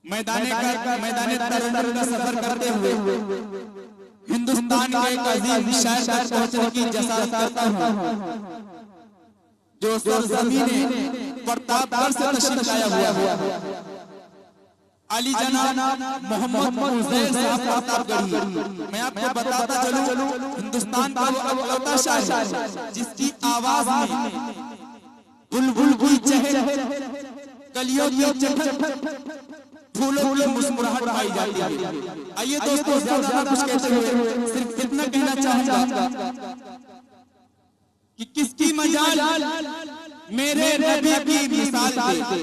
मैदाने तरन्नुम का सफर करते हुए हिंदुस्तान के एक अजीम शायर तक पहुंचने की जसारत करता हूं, जो सरजमीने प्रतापगढ़ से तशरीफ लाया हुआ है। अली जनाब मोहम्मद उजैर साहब प्रतापगढ़ी। मैं आपको बताता चलूं, हिंदुस्तान का वो अवता शायर जिसकी आवाज में बुलबुल की चहल, कलियों की चहल, फूलों की मुस्कुराहट पाई जाती है। आइए दोस्तों, ज्यादा कुछ कहते हुए सिर्फ इतना कहना चाहूंगा कि किसकी मजाल मेरे नबी की मिसाल दे,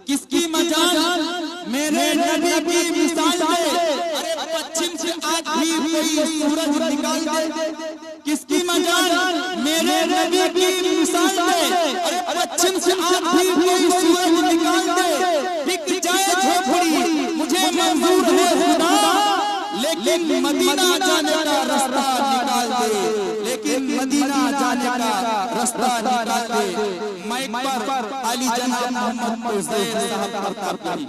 किसकी मजाल मेरे नबी की मिसाल दे। अरे पश्चिम से आज भी कोई सूरज निकाल दे, किसकी मजाल मेरे नबी की मिसाल दे। अरे पश्चिम से आज भी कोई सूरज निकाल दे। बिक जाए झोपड़ी मुझे मंजूर है खुदा, लेकिन मदीना जाने का रास्ता निकाल दे, लेकिन मदीना जाने का रास्ता निकाल दे। माइक पर अली जनाब मोहम्मद उजैर साहब प्रतापगढ़ी।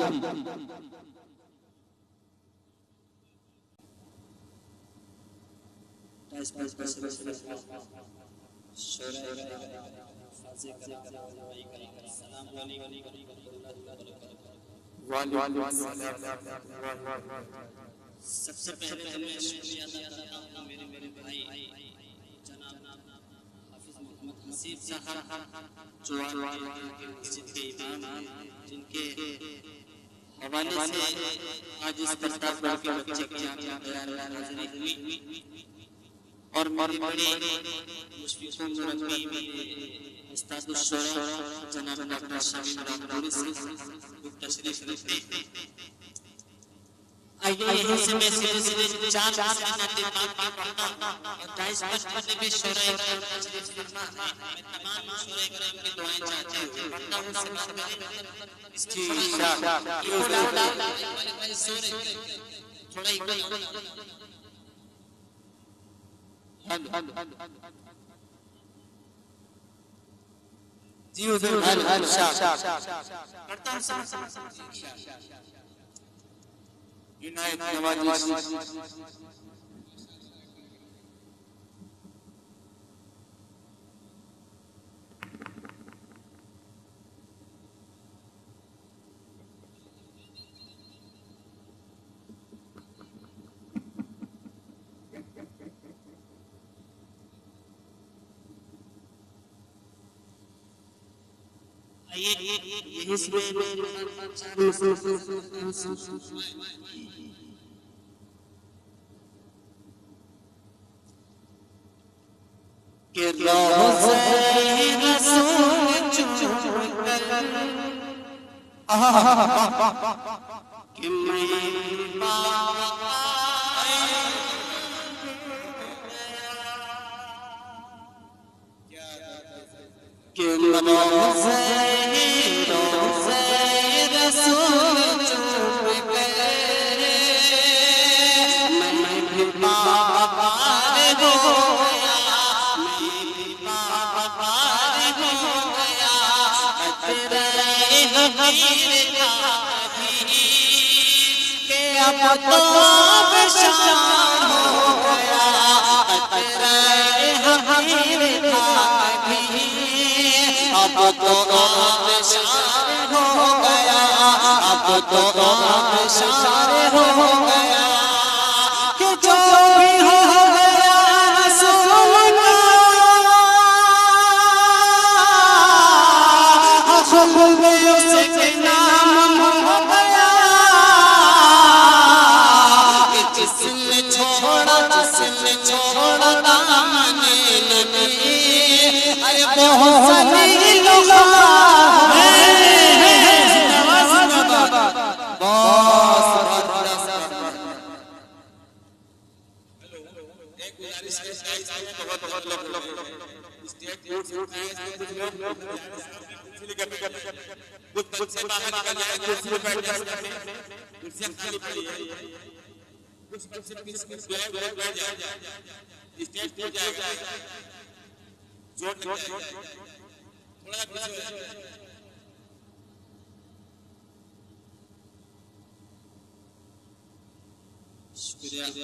सबसे पहले तो मैं शुक्रिया अदा करता हूं मेरे भाई जनाब हाफिज मोहम्मद हसीब साहब जो मस्जिद के इमाम हैं, जिनके हवाले से आज इस प्रतापगढ़ के बच्चे की यहाँ बयान हाजिरी हुई। और मेरे बड़े मुशफिक मुरब्बी उस्ताद शुरा जनाब डॉक्टर शामीम रामपुरी से तशरीफ रखते। आइए यहीं से मैं सीधे चार नाते पाक पढ़ता और 22-55 में शोरा तशरीफ फरमा है। मैं तमाम शोरा करम की दुआएं चाहता हूं, पढ़ता हूं से बात करें इसकी ये वाले सोरे थोड़ा ही जी हुजूर करता हूं इनायत नवाजी। यही से के रोज़े रसूल चूम कर कि मैं के रोज़े रसूल चूम कर मैं भी पार हो अब तो बेशान हो गया, तेरे हमीर भी अब तो बेशान हो गया, अब तो बेशान हो गया कि जो भी हो गया रसूल का खुद उसके नाम हो गया। जिसने छोड़ा दामने नबी, अरे बहुत सनी लोग स्टेज पे जाएगा जोर थोड़ा शुक्रिया जी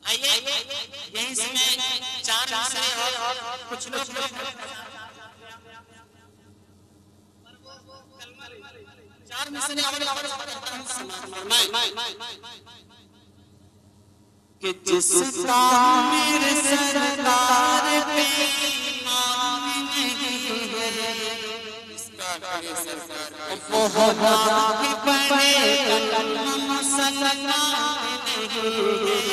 आइए यहीं से मैं चार मिसरे और कुछ लोग चार मिसरे कि जिसका मेरे सरकार पे ईमान नहीं है वो होना भी बड़े मुसलमान नहीं है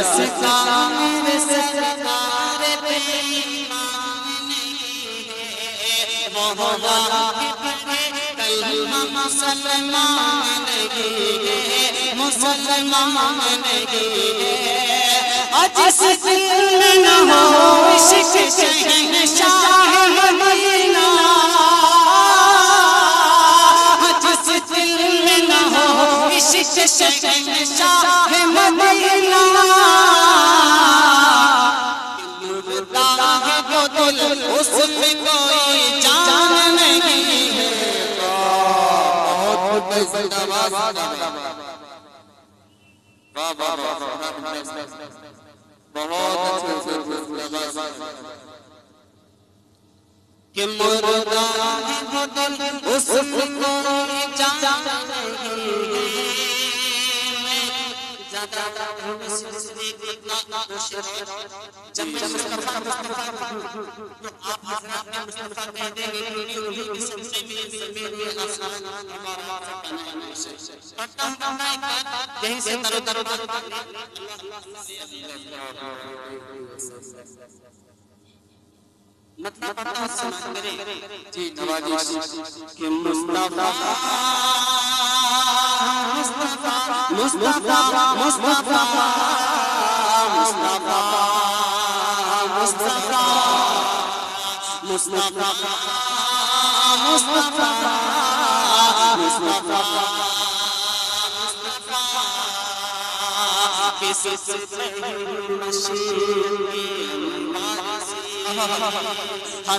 जिसका मेरे सरकार पे ईमान नहीं है वो होना भी बड़े मुसलमान नहीं है मुसलमान नहीं है जिस दिल में न हो इश्क शहंशाह मदीना जिस दिल में न हो इश्क शहंशाह मदीना मुर्दा है वो दिल उसमें कोई जान नहीं है बहुत जिंदाबाद वाह वाह वाह बहुत अच्छे कि मुर्दा है वो दिल उसमें कोई जान नहीं है ज्यादा जब मैं मुस्तफा तो आप हजरात ने मुस्तफा कह देंगे कि सबसे मेरे आसान यहीं से तरो मतलब पता समझ करें जी नवाजिश कि मुस्तफा मुस्तफा मुस्तफा मुस्तफा मुस्तफा मुस्तफा मुस्तफा मुस्तफा मुस्तफा किसी से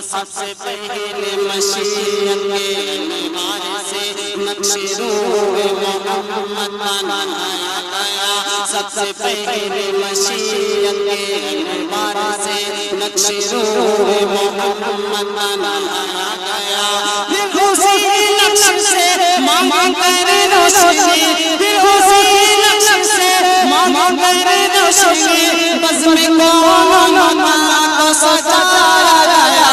सबसे पहले मशीन के निवारे से नक्शे रूह मोहम्मद बनाया गया सबसे पहले मशीन के निवारे से नक्शे रूह मोहम्मद बनाया गया फिर उसी नक्श से मांगर रोशनी फिर उसी नक्श से मांगर रोशनी बस में कौन को सजाया गया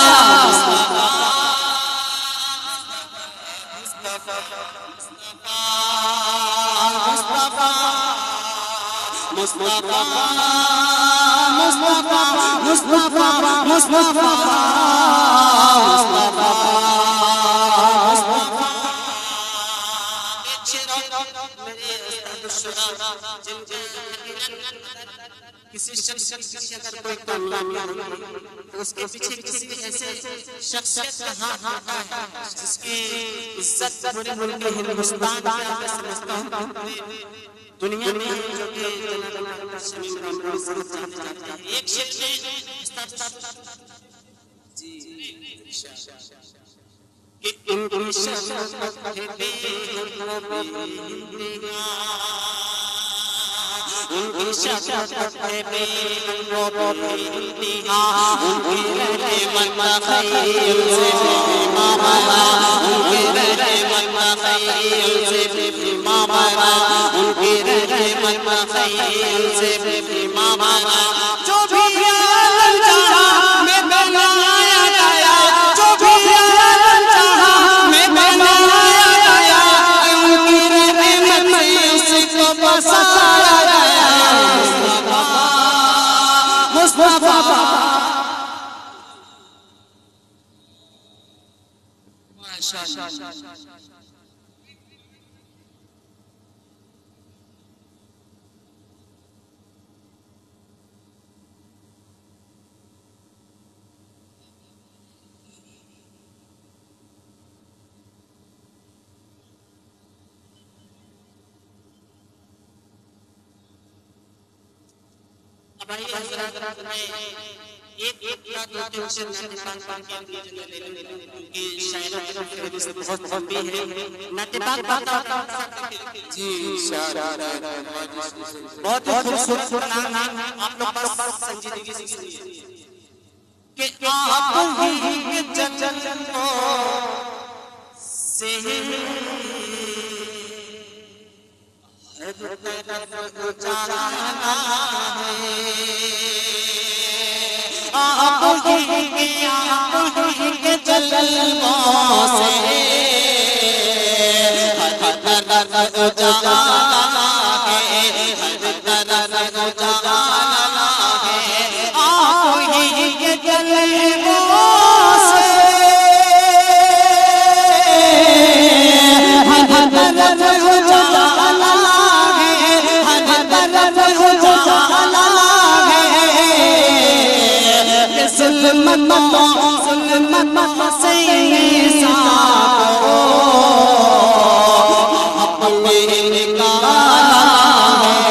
मुस्तफा मुस्तफा मुस्तफा मुस्तफा मुस्तफा किसी शख्स की अगर कोई कामयाबी तो उसके पीछे किसी ऐसे शख्सियत का हाथ होता है जिसकी इज्जत पूरे मुल्क हिंदुस्तान में मैं समझता हूँ दुनिया में जो कि शमीम रामपुर से जाने जाते हैं एक शेर में जी कि इनकी शफ़क़त है उनकी शफ़क़त है बेइंतहा उनके रहमत ख़ैर से मामला उनके रहमत ख़ैर से मामला उनके रहमत ख़ैर से मामला जो भी आलम चाहा मैं बनाया गया जो भी आलम चाहा मैं बनाया गया उनकी रहमत से उसको बसाया गया मुस्तफा माशाअल्लाह अब आइए हज़रात मैं एक रात होते हुए नाते पाक के लिए ले लूं क्योंकि शायरों की फहरिस्त बहुत लंबी है। नाते पाक जी शायर बहुत खूबसूरत नाम आप लोग बस संजीदगी से सुनिए कि आप ही के चंचल को से हर तरफ उजाला है। आप ही के जलवों से हर तरफ उजाला है, हर तरफ उजाला है। आप ही के जलवों से हर तरफ उजाला है, हर तरफ उजाला है। ज़ुल्मत से इंसान को अपने निकाला है।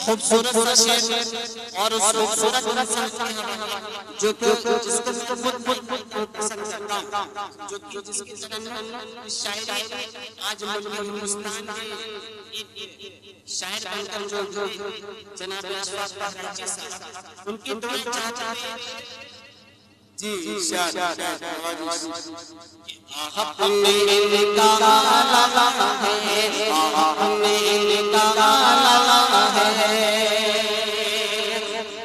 खूबसूरत सा शेर और उस खूबसूरत जो जिसको पसंद करता हूँ, जो जिसकी शायरी आज हिंदुस्तान के शायर बनकर जो जनाब अशफाक कराची साहब उनकी दुआएं चाहते हैं। जी शायर आपने निकाला है, आपने निकाला है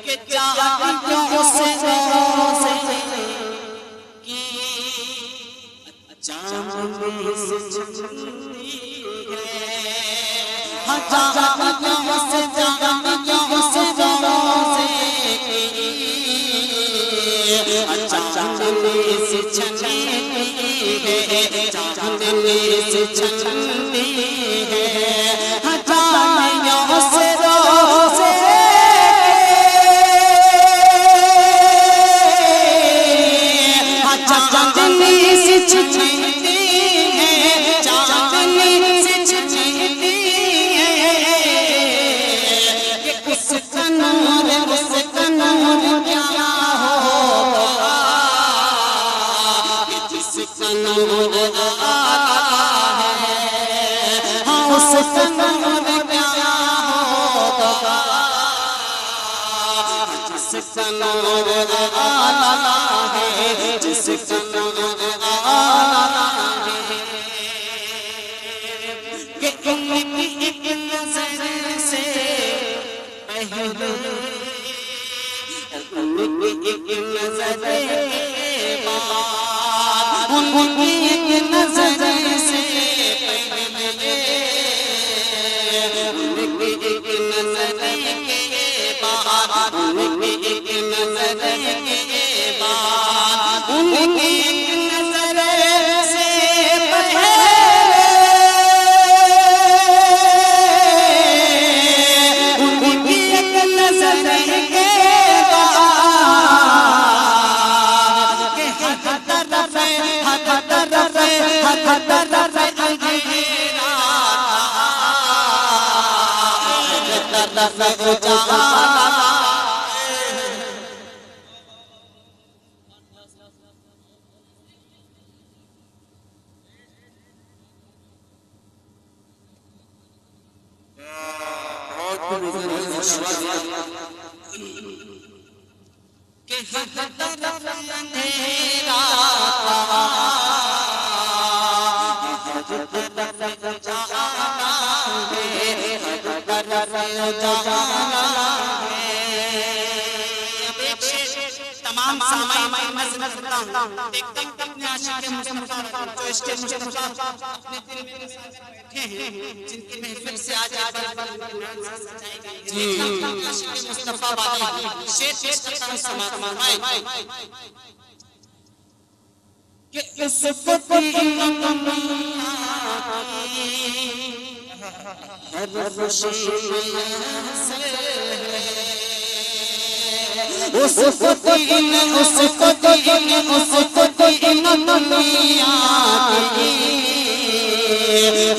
कि चाहतियों से की चांदनी से चंदी है। चाहतियों से चांदनी से छनी है, चांदनी से छनी है। हजारियों से रोज़े चांदनी से छनी है, चांदनी से छनी है कि उसका नूर क्या होगा, जिसका नूर आला है। हाँ उसका नूर क्या होगा, जिसका नूर आला है, जिसका नूर आला है। कि उनकी एक नज़र से पहले, उनकी एक नज़र उनकी एक नज़र से पहले, उनकी एक नज़र के बाद, उनकी एक नज़र के बाद, उनकी एक नज़र से पहले, उनकी एक नज़र के बाद के हर तरफ अंधेरा, हर तरफ उजाला। के हर तरफ अंधेरा, हर तरफ उजाला है, हर तरफ उजाला है। तमाम सामाई मैं सुनता हूँ, देखते हैं कितने आशिक मुस्तफा जो इश्क़ मुस्तफा अपने दिल में बैठे हैं, जिनकी महफिल से आज जी आशिक मुस्तफा वाले शेर पेश करता हूँ समात फरमाएं कि उसको हर खुशी में से उसको दीन दुनिया की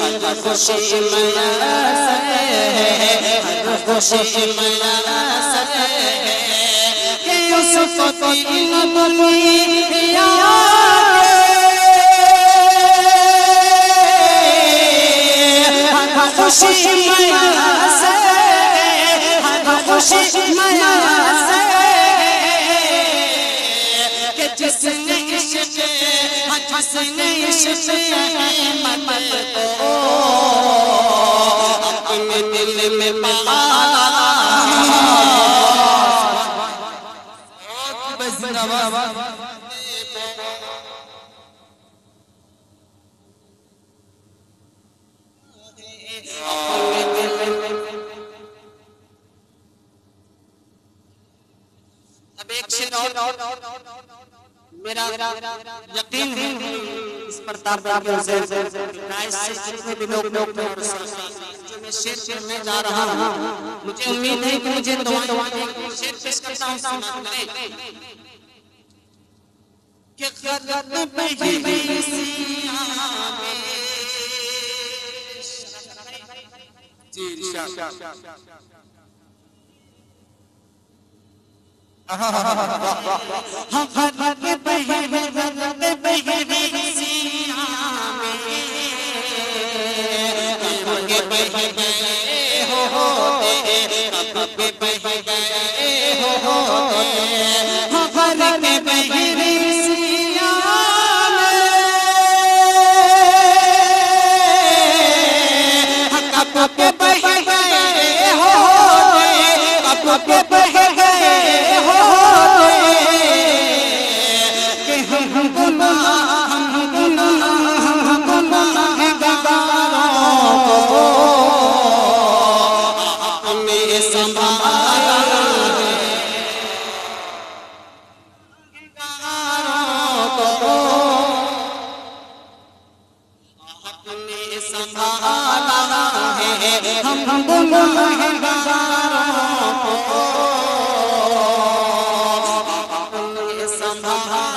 हर खुशी मनासे, हर खुशी मनासे कि उसको दीन दुनिया हर खुशी मनासे, हर खुशी मनासे कि जिसने इश्क अहमद को अपने दिल में पाला। अब एक शेर और मेरा यकीन है इस प्रताप से जितने भी लोग जो मैं शेर पढ़ने जा रहा हूँ, मुझे उम्मीद है कि मुझे दुआएं शेर पेश करता हूँ कि ग़लत बहसीयां में जी इंशाअल्लाह संभाला